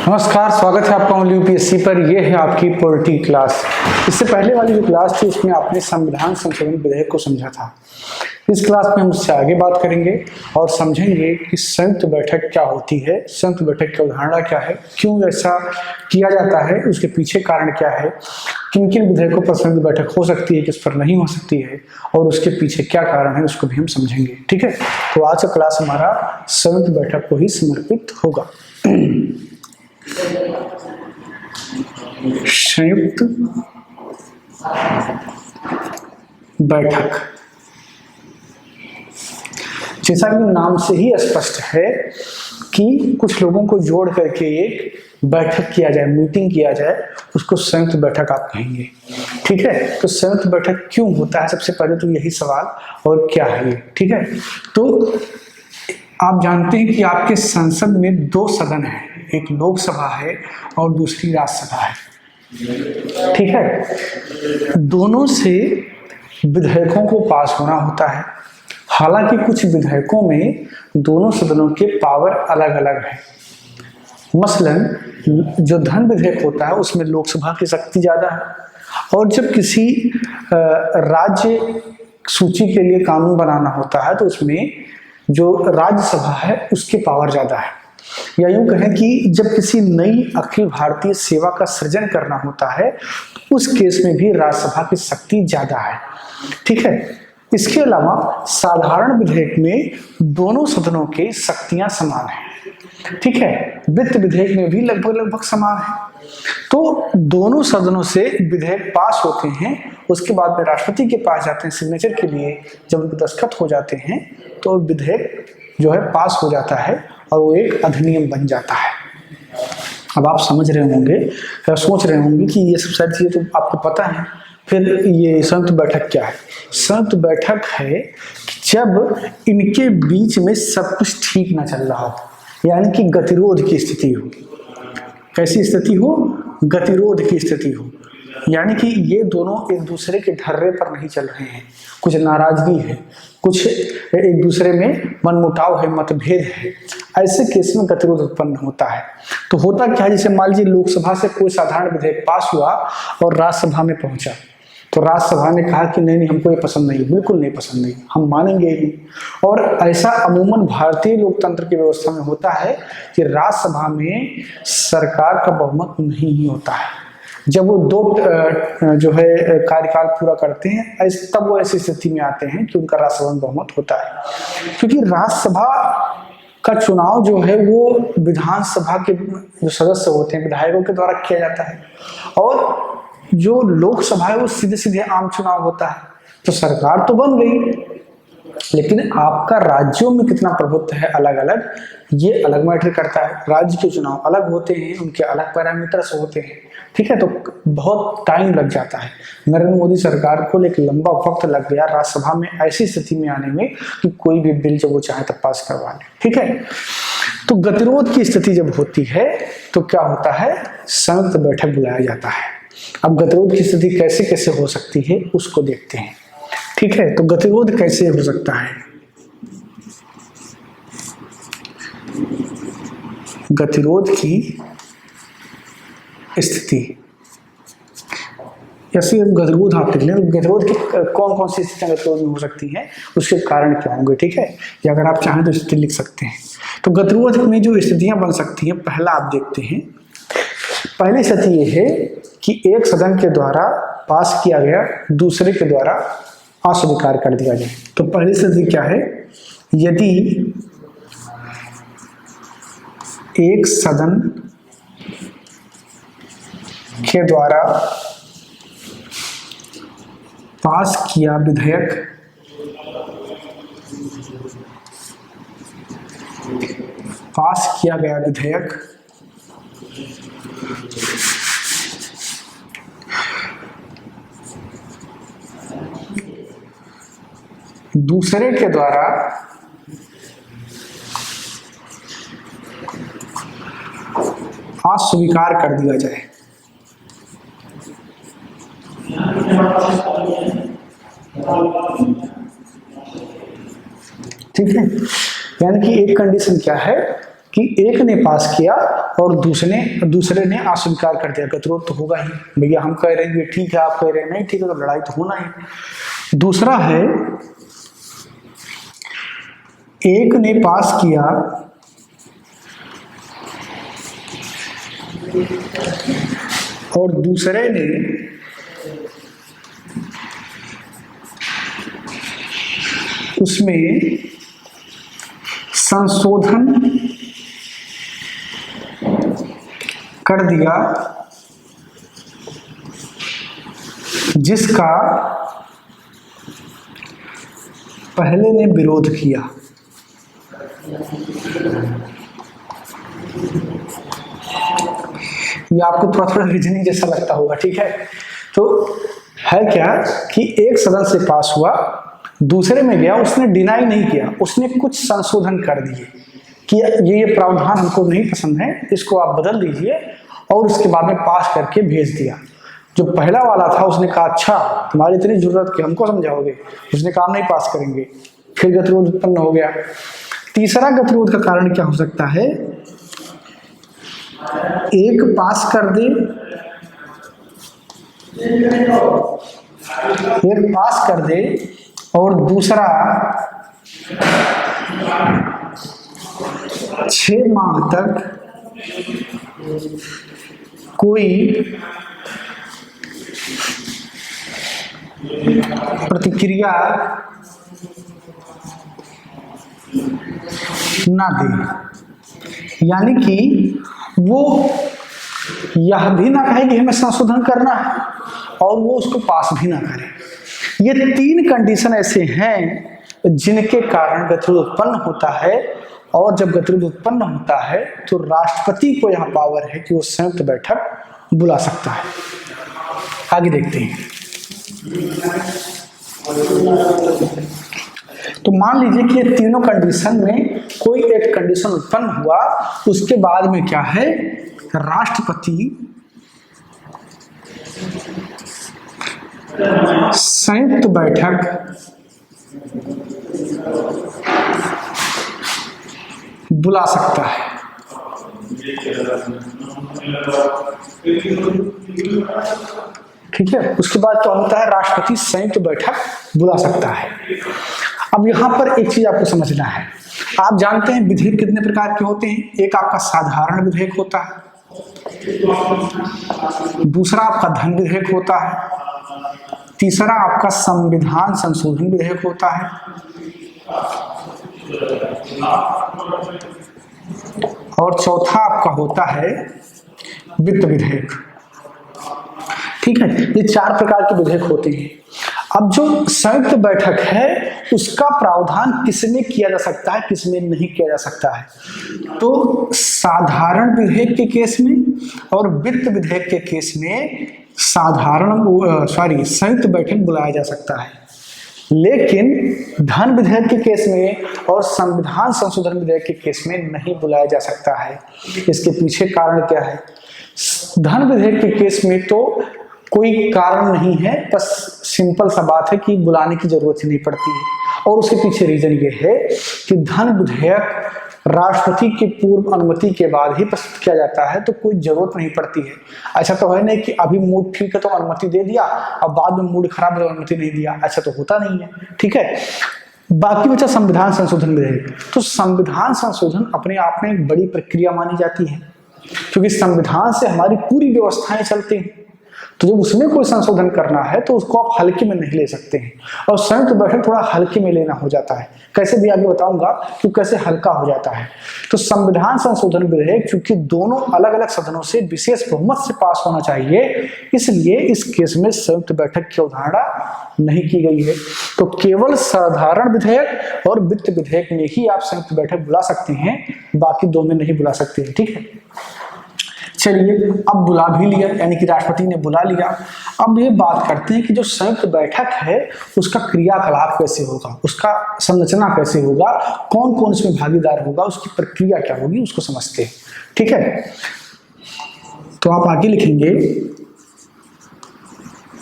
नमस्कार, स्वागत है आपका यूपीएससी पर। यह है आपकी पॉलिटी क्लास। इससे पहले वाली जो क्लास थी उसमें आपने संविधान संशोधन विधेयक को समझा था। इस क्लास में हम उससे आगे बात करेंगे और समझेंगे कि संयुक्त बैठक क्या होती है, संयुक्त बैठक की अवधारणा क्या है, क्यों ऐसा किया जाता है, उसके पीछे कारण क्या है, किन किन विधेयकों पर संयुक्त बैठक हो सकती है, किस पर नहीं हो सकती है और उसके पीछे क्या कारण है, उसको भी हम समझेंगे। ठीक है, तो आज का क्लास हमारा संयुक्त बैठक को ही समर्पित होगा। संयुक्त बैठक, जैसा कि नाम से ही स्पष्ट है कि कुछ लोगों को जोड़ करके एक बैठक किया जाए, मीटिंग किया जाए, उसको संयुक्त बैठक आप कहेंगे। ठीक है, तो संयुक्त बैठक क्यों होता है, सबसे पहले तो यही सवाल, और क्या है ये। ठीक है, तो आप जानते हैं कि आपके संसद में दो सदन है, एक लोकसभा है और दूसरी राज्यसभा है। ठीक है, दोनों से विधेयकों को पास होना होता है। हालांकि कुछ विधेयकों में दोनों सदनों के पावर अलग अलग है। मसलन जो धन विधेयक होता है उसमें लोकसभा की शक्ति ज्यादा है, और जब किसी राज्य सूची के लिए कानून बनाना होता है तो उसमें जो राज्यसभा है उसके पावर ज्यादा है। या यूं कहें कि जब किसी नई अखिल भारतीय सेवा का सृजन करना होता है तो उस केस में भी राज्यसभा की शक्ति ज्यादा है। ठीक है, इसके अलावा साधारण विधेयक में दोनों सदनों की शक्तियां समान हैं। ठीक है, वित्त विधेयक में भी लगभग समान है। तो दोनों सदनों से विधेयक पास होते हैं, उसके बाद में राष्ट्रपति के पास जाते हैं सिग्नेचर के लिए। जब उनके दस्तखत हो जाते हैं तो विधेयक जो है पास हो जाता है और वो एक अधिनियम बन जाता है। अब आप समझ रहे होंगे, सोच रहे होंगे कि ये सब सारी चीजें तो आपको पता है, फिर ये संयुक्त बैठक क्या है। संयुक्त बैठक है जब इनके बीच में सब कुछ ठीक ना चल रहा हो, यानी कि गतिरोध की स्थिति हो। कैसी स्थिति हो? गतिरोध की स्थिति हो, यानी कि ये दोनों एक दूसरे के ढर्रे पर नहीं चल रहे हैं, कुछ नाराजगी है, कुछ एक दूसरे में मनमुटाव है, मतभेद है। ऐसे केस में गतिरोध उत्पन्न होता है। तो होता क्या है, जैसे मान लीजिए लोकसभा से कोई साधारण विधेयक पास हुआ और राज्यसभा में पहुंचा, तो राज्यसभा ने कहा कि नहीं हमको ये पसंद नहीं, बिल्कुल नहीं पसंद नहीं, हम मानेंगे ही। और ऐसा अमूमन भारतीय लोकतंत्र की व्यवस्था में होता है कि राज्यसभा में सरकार का बहुमत नहीं ही होता है। जब वो दो जो है कार्यकाल पूरा करते हैं, तब वो ऐसी स्थिति में आते हैं कि उनका राज्यसभा में बहुमत होता है। क्योंकि राज्यसभा का चुनाव जो है वो विधानसभा के जो सदस्य होते हैं, विधायकों के द्वारा किया जाता है, और जो लोकसभा है वो सीधे सीधे आम चुनाव होता है। तो सरकार तो बन गई, लेकिन आपका राज्यों में कितना प्रभुत्व है अलग अलग, ये अलग मैटर करता है। राज्य के चुनाव अलग होते हैं, उनके अलग पैरामीटर्स होते हैं। ठीक है, तो बहुत टाइम लग जाता है। नरेंद्र मोदी सरकार को एक लंबा वक्त लग गया राज्यसभा में ऐसी स्थिति में आने में कि कोई भी बिल जब वो चाहे तब पास करवा ले। ठीक है, तो गतिरोध की स्थिति जब होती है तो क्या होता है, संयुक्त बैठक बुलाया जाता है। अब गतिरोध की स्थिति कैसे कैसे हो सकती है उसको देखते हैं। ठीक है, तो गतिरोध कैसे हो सकता है। गतिरोध की स्थिति, ऐसे गतिरोध आप लिख लें, गतिरोध की कौन कौन सी स्थितियां गतिरोध में हो सकती हैं, उसके कारण क्या होंगे। ठीक है, या अगर आप चाहें तो स्थिति लिख सकते हैं। तो गतिरोध में जो स्थितियां बन सकती हैं, पहला आप देखते हैं। पहली स्थिति ये है कि एक सदन के द्वारा पास किया गया दूसरे के द्वारा अस्वीकार कर दिया जाए। तो पहली स्थिति क्या है, यदि एक सदन के द्वारा पास किया विधेयक पास किया गया विधेयक दूसरे के द्वारा अस्वीकार कर दिया जाए। ठीक है, यानी कि एक कंडीशन क्या है कि एक ने पास किया और दूसरे ने अस्वीकार कर दिया, गतिरोध तो होगा ही। भैया हम कह रहे हैं ये ठीक है, आप कह रहे हैं नहीं ठीक है, तो लड़ाई तो होना ही। दूसरा है एक ने पास किया और दूसरे ने उसमें संशोधन कर दिया जिसका पहले ने विरोध किया। ये आपको थोड़ा थोड़ा रीजनिंग जैसा लगता होगा, ठीक है। तो है क्या कि एक सदन से पास हुआ, दूसरे में गया, उसने डिनाई नहीं किया, उसने कुछ संशोधन कर दिए कि ये प्रावधान हमको नहीं पसंद है, इसको आप बदल दीजिए, और उसके बाद में पास करके भेज दिया। जो पहला वाला था उसने कहा अच्छा तुम्हारी इतनी जरूरत कि हमको समझाओगे, उसने कहा नहीं पास करेंगे, फिर गतिरोध उत्पन्न हो गया। तीसरा गतिरोध का कारण क्या हो सकता है, एक पास कर दे, एक पास कर दे और दूसरा 6 माह तक कोई प्रतिक्रिया ना दे। यानी कि वो यह भी ना कहे कि हमें संशोधन करना है और वो उसको पास भी ना करे। ये 3 कंडीशन ऐसे हैं जिनके कारण गतिरोध उत्पन्न होता है, और जब गतिरोध उत्पन्न होता है तो राष्ट्रपति को यह पावर है कि वो संयुक्त बैठक बुला सकता है। आगे देखते हैं। तो मान लीजिए कि ये तीनों कंडीशन में कोई एक कंडीशन उत्पन्न हुआ, उसके बाद में क्या है, राष्ट्रपति संयुक्त बैठक बुला सकता है। ठीक है, उसके बाद क्या होता है, राष्ट्रपति संयुक्त बैठक बुला सकता है। अब यहां पर एक चीज आपको समझना है, आप जानते हैं विधेयक कितने प्रकार के होते हैं। एक आपका साधारण विधेयक होता है, दूसरा आपका धन विधेयक होता है, तीसरा आपका संविधान संशोधन विधेयक होता है, और चौथा आपका होता है वित्त विधेयक। ठीक है, ये 4 प्रकार के विधेयक होते हैं। अब जो संयुक्त बैठक है उसका प्रावधान किसमें किया जा सकता है, किसमें नहीं किया जा सकता है। तो साधारण विधेयक के केस में और वित्त विधेयक के केस में संयुक्त बैठक बुलाया जा सकता है, लेकिन धन विधेयक के केस में और संविधान संशोधन विधेयक के केस में नहीं बुलाया जा सकता है। इसके पीछे कारण क्या है, धन विधेयक के केस में तो कोई कारण नहीं है, बस सिंपल सा बात है कि बुलाने की जरूरत ही नहीं पड़ती है, और उसके पीछे रीजन ये है कि धन विधेयक राष्ट्रपति की पूर्व अनुमति के बाद ही प्रस्तुत किया जाता है, तो कोई जरूरत नहीं पड़ती है। ऐसा तो है नहीं कि अभी मूड ठीक है तो अनुमति दे दिया, अब बाद में मूड खराब है तो अनुमति नहीं दिया, ऐसा तो होता नहीं है। ठीक है, बाकी बचा संविधान संशोधन विधेयक। तो संविधान संशोधन अपने आप में एक बड़ी प्रक्रिया मानी जाती है, क्योंकि संविधान से हमारी पूरी व्यवस्थाएं चलती हैं। तो जब उसमें कोई संशोधन करना है तो उसको आप हल्के में नहीं ले सकते हैं, और संयुक्त बैठक थोड़ा हल्के में लेना हो जाता है। कैसे भी आगे बताऊंगा कि कैसे हल्का हो जाता है। तो संविधान संशोधन विधेयक चूंकि दोनों अलग अलग सदनों से विशेष बहुमत से पास होना चाहिए, इसलिए इस केस में संयुक्त बैठक की अवधारणा नहीं की गई है। तो केवल साधारण विधेयक और वित्त विधेयक में ही आप संयुक्त बैठक बुला सकते हैं, बाकी 2 में नहीं बुला सकते हैं। ठीक है, चलिए अब बुला भी लिया, यानी कि राष्ट्रपति ने बुला लिया। अब ये बात करते हैं कि जो संयुक्त बैठक है उसका क्रियाकलाप कैसे होगा, उसका संरचना कैसे होगा, कौन कौन इसमें भागीदार होगा, उसकी प्रक्रिया क्या होगी, उसको समझते हैं। ठीक है, तो आप आगे लिखेंगे,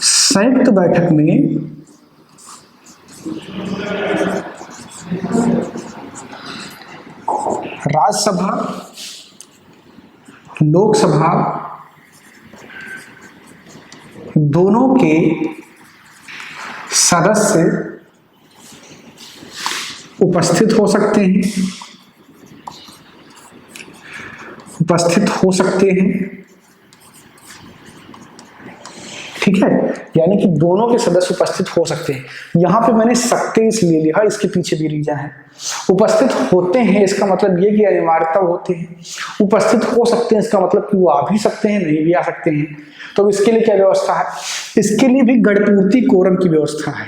संयुक्त बैठक में राज्यसभा लोकसभा दोनों के सदस्य उपस्थित हो सकते हैं, ठीक है। यानी कि दोनों के सदस्य उपस्थित हो सकते हैं। यहां पे मैंने सकते इसलिए लिखा, इसके पीछे भी रीजन है। उपस्थित होते हैं इसका मतलब ये कि अनिवार्यता होते हैं, उपस्थित हो सकते हैं इसका मतलब कि वो आ भी सकते हैं, नहीं भी आ सकते हैं। तो इसके लिए क्या व्यवस्था है? इसके लिए भी गणपूर्ति कोरम की व्यवस्था है,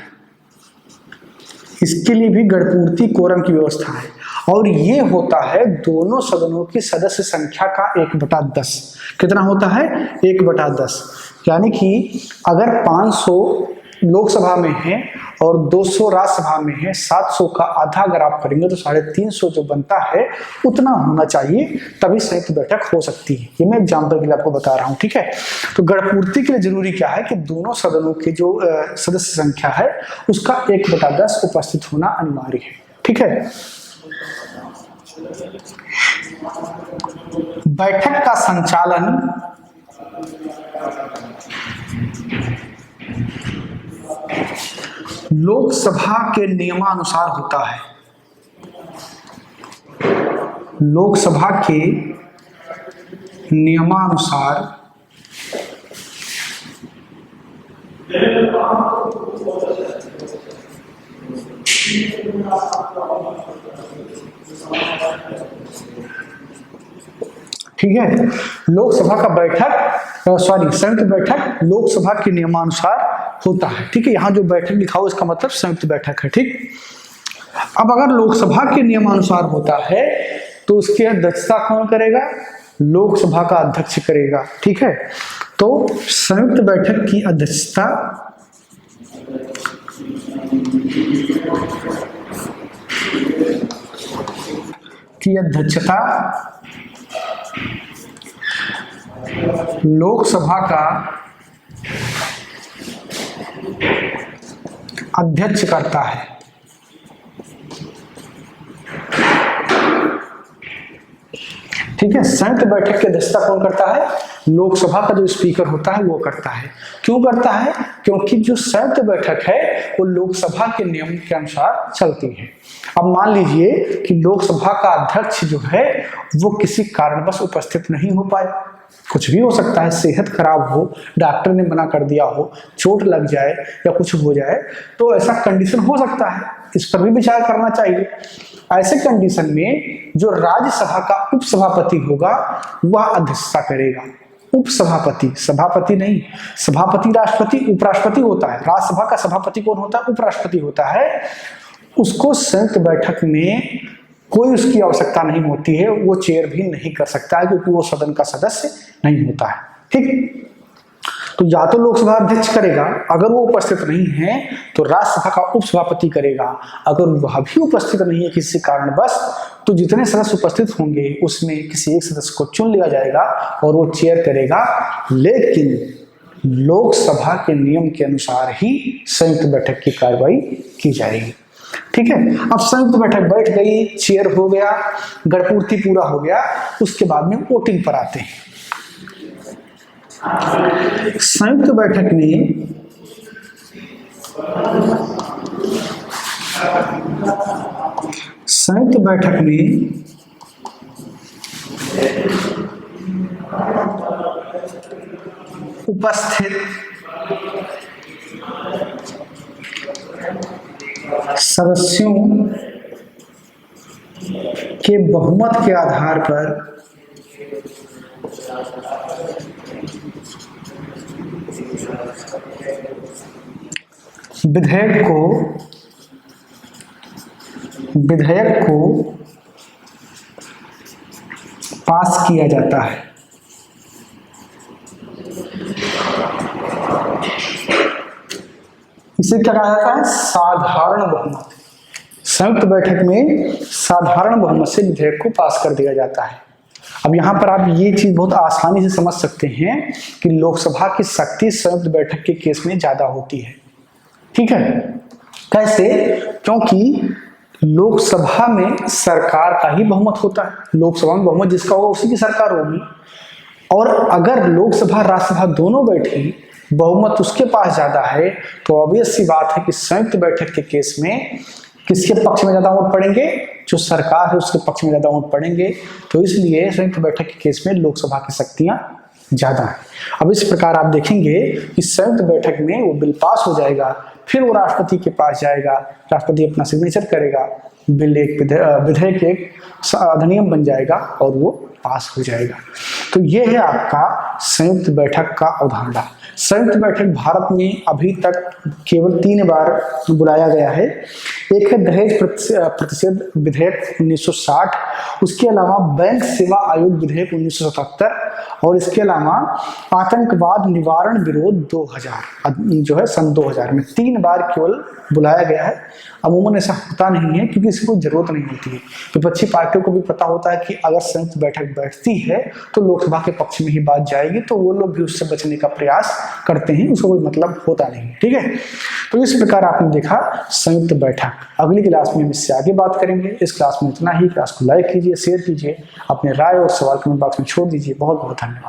इसके लिए भी गणपूर्ति कोरम की व्यवस्था है। और ये होता है दोनों सदनों की सदस्य संख्या का 1/10। कितना होता है? 1/10। यानी कि अगर 500 लोकसभा में है और 200 राज्यसभा में है, 700 का आधा अगर आप करेंगे तो 350 जो बनता है उतना होना चाहिए, तभी संयुक्त बैठक हो सकती है। ये मैं एग्जाम्पल के लिए आपको बता रहा हूँ, ठीक है। तो गणपूर्ति के लिए जरूरी क्या है कि दोनों सदनों की जो सदस्य संख्या है उसका 1/10 उपस्थित होना अनिवार्य है, ठीक है। बैठक का संचालन लोकसभा के नियमानुसार होता है, लोकसभा के नियमानुसार ठीक है। लोकसभा का संयुक्त बैठक लोकसभा के नियमानुसार होता है, ठीक है। यहां जो बैठक लिखा हो इसका मतलब संयुक्त बैठक है, ठीक। अब अगर लोकसभा के नियमानुसार होता है तो उसकी अध्यक्षता कौन करेगा? लोकसभा का अध्यक्ष करेगा, ठीक है। तो संयुक्त बैठक की अध्यक्षता लोकसभा का अध्यक्ष करता है, ठीक है। संयुक्त बैठक की अध्यक्षता कौन करता है? लोकसभा का जो स्पीकर होता है वो करता है। क्यों करता है? क्योंकि जो संयुक्त बैठक है वो लोकसभा के नियम के अनुसार चलती है। अब मान लीजिए कि लोकसभा का अध्यक्ष जो है वो किसी कारणवश उपस्थित नहीं हो पाए, कुछ भी हो सकता है, सेहत खराब हो, डॉक्टर ने मना कर दिया हो, चोट लग जाए या कुछ हो जाए, तो ऐसा कंडीशन हो सकता है, इस पर भी विचार करना चाहिए। ऐसे कंडीशन में जो राज्यसभा का उपसभापति होगा वह अध्यक्षता करेगा। उपसभापति, सभापति नहीं। सभापति राष्ट्रपति, उपराष्ट्रपति होता है। राज्यसभा का सभापति कौन होता है? उपराष्ट्रपति होता है। उसको संयुक्त बैठक में कोई उसकी आवश्यकता नहीं होती है, वो चेयर भी नहीं कर सकता है क्योंकि वो सदन का सदस्य नहीं होता है, ठीक। तो या तो लोकसभा अध्यक्ष करेगा, अगर वो उपस्थित नहीं है तो राज्यसभा का उपसभापति करेगा। अगर वह भी उपस्थित नहीं है किसी कारणवश तो जितने सदस्य उपस्थित होंगे उसमें किसी एक सदस्य को चुन लिया जाएगा और वो चेयर करेगा। लेकिन लोकसभा के नियम के अनुसार ही संयुक्त बैठक की कार्रवाई की जाएगी, ठीक है। अब संयुक्त बैठक बैठ गई, चेयर हो गया, गणपूर्ति पूरा हो गया, उसके बाद में वोटिंग पर आते हैं। संयुक्त बैठक में उपस्थित सदस्यों के बहुमत के आधार पर विधेयक को पास किया जाता है। इसे क्या कहा जाता है? साधारण बहुमत। संयुक्त बैठक में साधारण बहुमत से विधेयक को पास कर दिया जाता है। अब यहां पर आप ये चीज बहुत आसानी से समझ सकते हैं कि लोकसभा की शक्ति संयुक्त बैठक के केस में ज्यादा होती है, ठीक है। कैसे? क्योंकि लोकसभा में सरकार का ही बहुमत होता है। लोकसभा में बहुमत जिसका होगा उसी की सरकार होगी। और अगर लोकसभा राज्यसभा दोनों बैठी, बहुमत उसके पास ज्यादा है, तो ऑब्वियस सी बात है कि संयुक्त बैठक के केस में किसके पक्ष में ज्यादा वोट पड़ेंगे? जो सरकार है उसके पक्ष में ज्यादा वोट पड़ेंगे। तो इसलिए संयुक्त बैठक के केस में लोकसभा की शक्तियां ज्यादा है। अब इस प्रकार आप देखेंगे कि संयुक्त बैठक में वो बिल पास हो जाएगा, फिर वो राष्ट्रपति के पास जाएगा, राष्ट्रपति अपना सिग्नेचर करेगा, बिल एक विधेयक एक अधिनियम बन जाएगा और वो पास हो जाएगा। तो ये है आपका संयुक्त बैठक का अवधारणा। संयुक्त बैठक भारत में अभी तक केवल 3 बार बुलाया गया है। एक है दहेज प्रतिषेध विधेयक 1960, उसके अलावा बैंक सेवा आयोग विधेयक 1977 और इसके अलावा आतंकवाद निवारण विरोध 2000 जो है सन 2000 में 3 बार केवल बुलाया गया है। अमूमन ऐसा होता नहीं है क्योंकि इसकी कोई जरूरत नहीं होती है। विपक्षी पार्टियों को भी पता होता है कि अगर संयुक्त बैठक बैठती है तो लोकसभा के पक्ष में ही बात जाएगी, तो वो लोग भी उससे बचने का प्रयास करते हैं, उसको कोई मतलब होता नहीं। ठीक है, तो इस प्रकार आपने देखा संयुक्त बैठक। अगली क्लास में हम इससे आगे बात करेंगे। इस क्लास में इतना ही। क्लास को लाइक कीजिए, शेयर कीजिए, अपने राय और सवाल कमेंट बॉक्स में छोड़ दीजिए। बहुत बहुत धन्यवाद।